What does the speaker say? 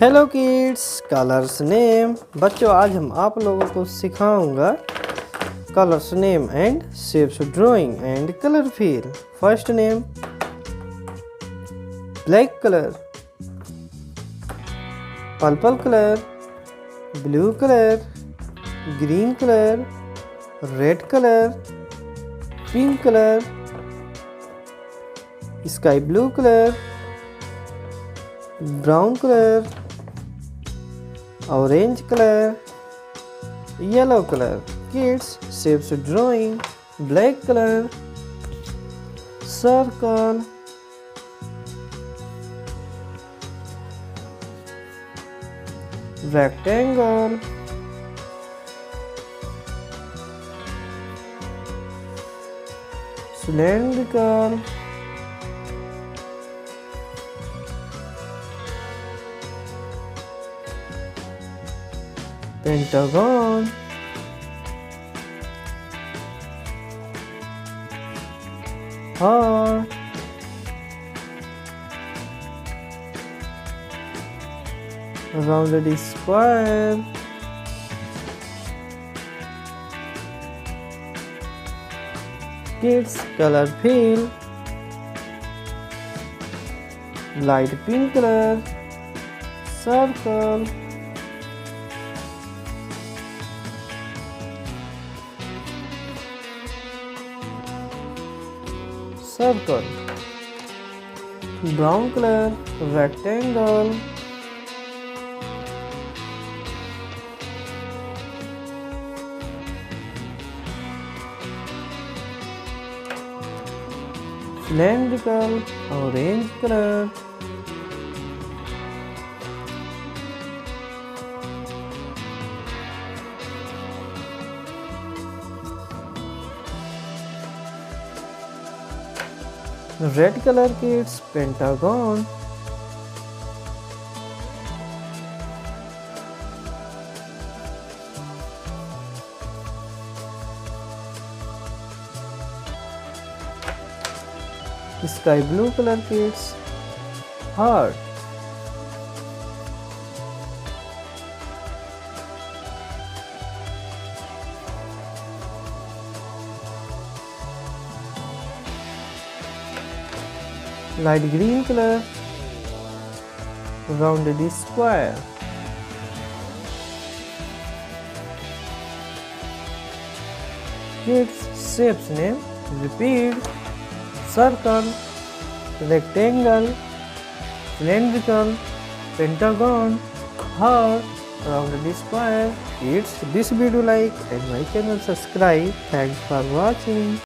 Hello kids, colours name. बच्चों, आज हम आप लोगों को सिखाऊंगा colours name and shapes drawing and colour fill. First name black colour, purple colour, blue colour, green colour, red colour, pink colour, sky blue colour, brown colour, orange colour, yellow colour. Kids, shapes drawing black colour, circle, rectangle, cylindrical, pentagon, heart, rounded square, kids color fill, light pink color, circle, circle, brown color, rectangle, cylindrical, orange color, red color, kids, pentagon, sky blue color, kids, heart, light green color, rounded square, kids, shapes name repeat: circle, rectangle, cylindrical, pentagon, heart, rounded square. Kids, this video like and my channel subscribe. Thanks for watching.